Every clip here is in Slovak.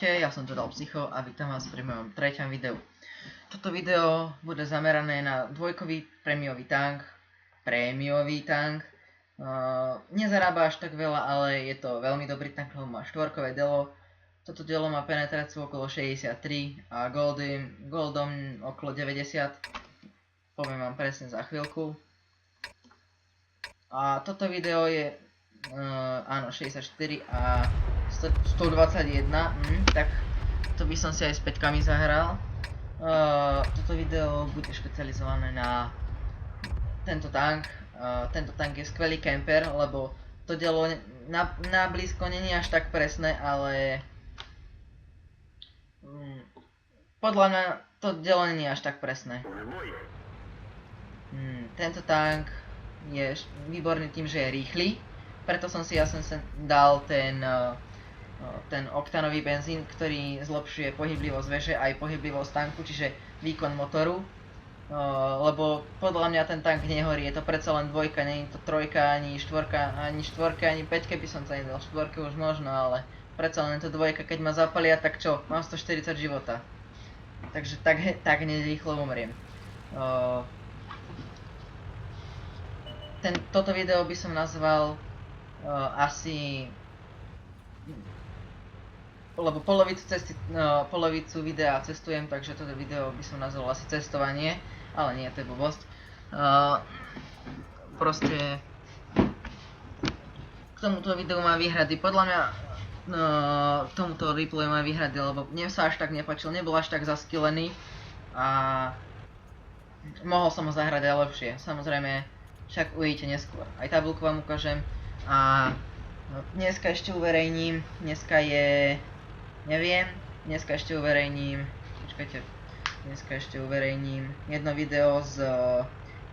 Ja som Total Psycho a vítam vás pri mojom treťom videu. Toto video bude zamerané na dvojkový prémiový tank. Nezarába až tak veľa, ale je to veľmi dobrý tank, lebo má štvorkové delo. Toto delo má penetráciu okolo 63 a goldom okolo 90. Poviem vám presne za chvíľku. A toto video je áno, 64 a 121, tak to by som si aj s peťkami zahral. Toto video bude špecializované na tento tank. Tento tank je skvelý camper, lebo to dielo na blízko není až tak presné, ale podľa mňa to dielo není až tak presné. Tento tank je výborný tým, že je rýchly, preto som si dal ten oktanový benzín, ktorý zlepšuje pohyblivosť veže aj pohyblivosť tanku, čiže výkon motoru. Lebo podľa mňa ten tank nehorí, je to predsa len dvojka, nie je to trojka, ani štvorka, ani päťke by som sa nedal, štvorke už možno, ale predsa len je to dvojka, keď ma zapalia, tak čo, mám 140 života. Takže tak nerýchlo umriem. Toto video by som nazval asi, lebo polovicu videa cestujem, takže toto video by som nazval asi cestovanie, ale nie, to je blbosť. Proste k tomuto videu mám výhrady, podľa mňa tomuto replayu mám výhrady, lebo mne sa až tak nepáčil, nebol až tak zaskillený a mohol som ho zahrať aj lepšie, samozrejme, však uvidíte neskôr. Aj tabuľku vám ukážem a dneska ešte uverejním, dneska ešte uverejním jedno video z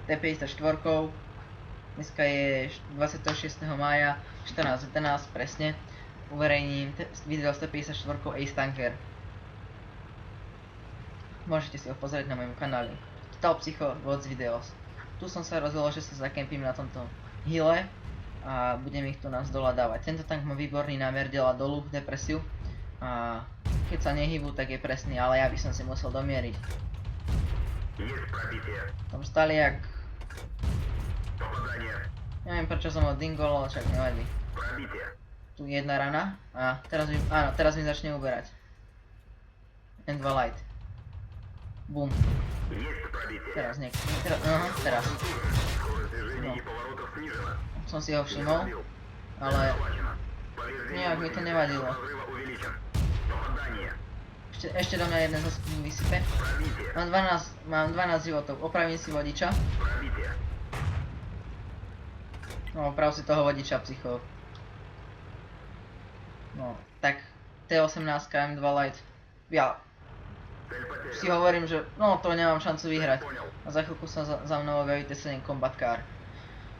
T54. Dneska je 26. mája 14.11 presne. Uverejním video z T54 Ace Tanker. Môžete si ho pozrieť na mojom kanáli Total Psycho Watch Videos. Tu som sa rozhodol, že sa zakempím na tomto hile a budem ich tu nás dola dávať. Tento tank má výborný námer dela dolu, depresiu a keď sa nehybu, tak je presný, ale ja by som si musel domieriť. Tam stali jak... Neviem prečo som ho dingol, ale však nevadí. Tu jedna rana a teraz mi začne uberať. N2 light. Bum. Teraz. No. Som si ho všimol, ale nejak mi to nevadilo. Ešte do mňa jeden zase vysype. Mám 12 životov, opravím si vodiča. No, oprav si toho vodiča, psycho. No, tak T18 M2 Light. Ja si hovorím, že no to nemám šancu vyhrať. A za chvíľku sa za mnou objaví T7 Combat Car.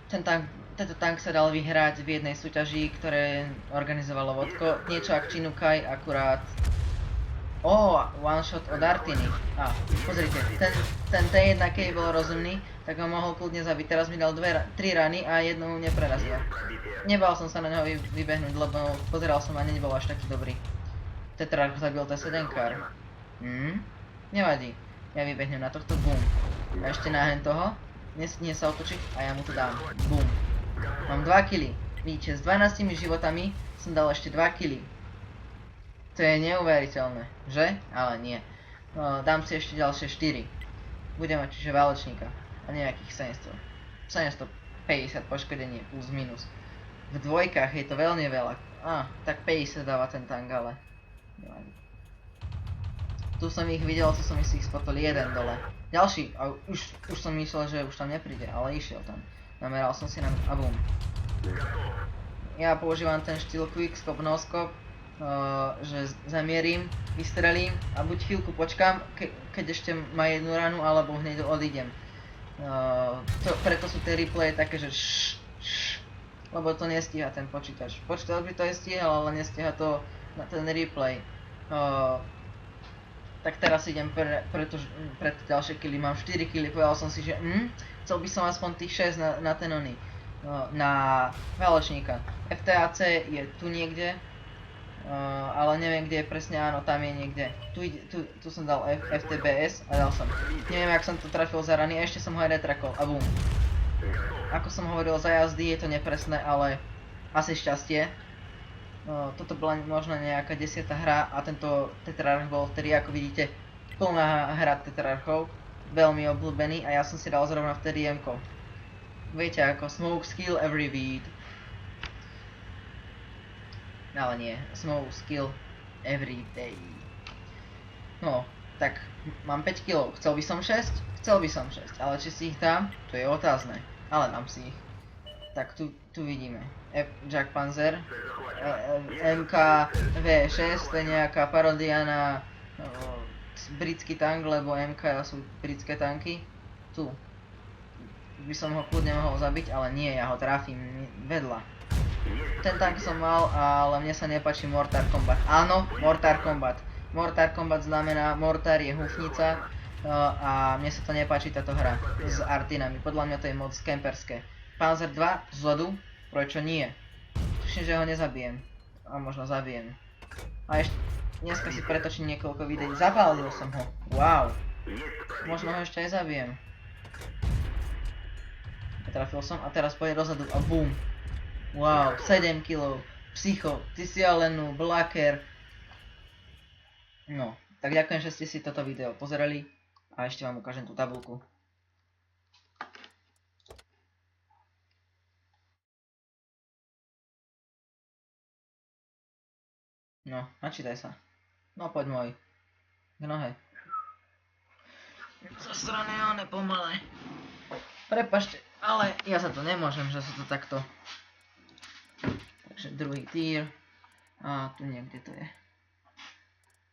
Tento tank sa dal vyhrať v jednej súťaži, ktoré organizovalo Vodko. Niečo ak Chinukai, akurát... one shot od Artiny. Pozrite, ten T1 keď bol rozumný, tak ho mohol kľudne zabiť. Teraz mi dal 3 rany a jednu neprerazil. Nebal som sa na neho vybehnúť, lebo pozeral som a nebol až taký dobrý. Tetrarch zabil T7 car. Nevadí. Ja vybehnem na tohto, boom. A ešte na hen toho. Nesmie sa otočiť a ja mu to dám. Boom. Mám 2 killy. Vidíte, s 12 životami som dal ešte 2 killy. To je neuveriteľné, že? Ale nie. Dám si ešte ďalšie 4. Budem mať čiže válečníka. A nejakých 750 poškodenie plus minus. V dvojkách je to veľmi veľa. Tak 50 dáva ten tank, ale nevadí. Tu som ich videl, tu som si ich spotol jeden dole. Ďalší, a už som myslel, že už tam nepríde, ale išiel tam. Nameral som si na a bum. Ja používam ten štýl quickscope, noscope, že zamierim, vystrelím a buď chvíľku počkám, keď ešte má jednu ranu, alebo hneď odídem. Preto sú tie replaye také, že lebo to nestíha ten počítač. Počítač by to aj stíhal, ale nestíha to na ten replay. Tak teraz idem pre ďalšie killy, mám 4 killy, povedal som si, že chcel by som aspoň tých 6 na ten oný, na válečníka. FTAC je tu niekde, ale neviem kde je presne, áno, tam je niekde. Tu som dal FTBS a dal som. Neviem, jak som to trafil za rany, ešte som ho aj retrakol a bum. Ako som hovoril, za jazdy je to nepresné, ale asi šťastie. Toto bola možno nejaká 10. hra a tento tetrarch bol vtedy, ako vidíte, plná hra tetrarchov. Veľmi obľúbený a ja som si dal zrovna vtedy M-ko. Viete ako, smoke skill every beat. Ale nie, smoke skill every day. No, tak mám 5 kg, chcel by som 6? Chcel by som 6, ale či si ich dám, to je otázne. Ale dám si ich. Tak tu vidíme. Jack Panzer, MK V6, to je nejaká parodia na britský tank, lebo MK sú britské tanky. Tu by som ho kľudne mohol zabiť, ale nie, ja ho trafím vedľa. Ten tank som mal, ale mne sa nepáči Mortar Combat. Áno, Mortar Combat. Mortar Combat znamená, mortar je húfnica a mne sa to nepáči táto hra s artinami. Podľa mňa to je moc camperské. Panzer 2 zzodu, prečo nie? Tuším, že ho nezabijem. A možno zabijem. A ešte dneska si pretočím niekoľko videí. Zapálil som ho. Wow. Možno ho ešte aj zabijem. Trafil som a teraz pôjde dozadu a bum. Wow, 7 kg. Psycho, ty si ale blacker. No, tak ďakujem, že ste si toto video pozerali a ešte vám ukážem tú tabuľku. No, načítaj sa. No, poď môj. K nohe. Zo strany one pomalé. Prepašte, ale ja sa to nemôžem, že sa to takto. Takže druhý tier. A tu niekde to je.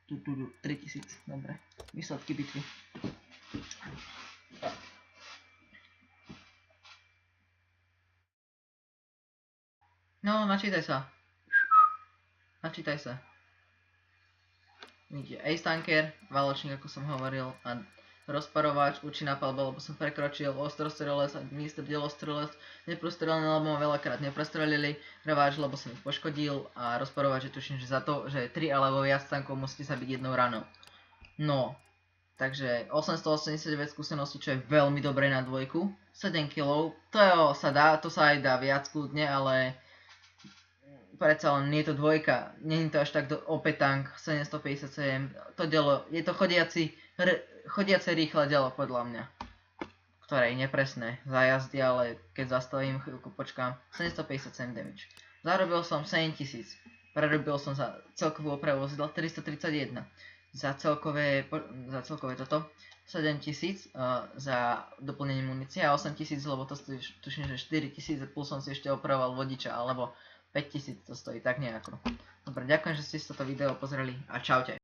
Tu 3000, dobre. Výsledky bitvy. No, načítaj sa. Načítaj sa. Vidíte, Ace Tanker, Valočník, ako som hovoril, a rozparovač, účinná palba, lebo som prekročil, ostrostrelec, minister delostrelec, neprostrelený, lebo ma veľakrát neprostrelili, rváč, lebo som ich poškodil a rozparovač je tuším, že za to, že 3 alebo viac tankov musíte sa byť jednou ranou. No, takže 889 skúseností, čo je veľmi dobré na dvojku, 7 kg, to sa dá, to sa aj dá viac kľudne, ale predsa len nie je to dvojka, nie je to až tak OP tank, 757, to dielo, je to chodiace rýchle dielo podľa mňa, ktoré je nepresné za jazdy, ale keď zastavím, chvíľku počkám, 757 damage. Zarobil som 7000, prerobil som za celkovú opravu vozidla 331, za celkové toto 7000 za doplnenie munície a 8000, lebo to stojí, tuším, že 4000 plus som si ešte opravoval vodiča, alebo 5000 to stojí tak nejako. Dobre, ďakujem, že ste si toto video pozreli a čaute.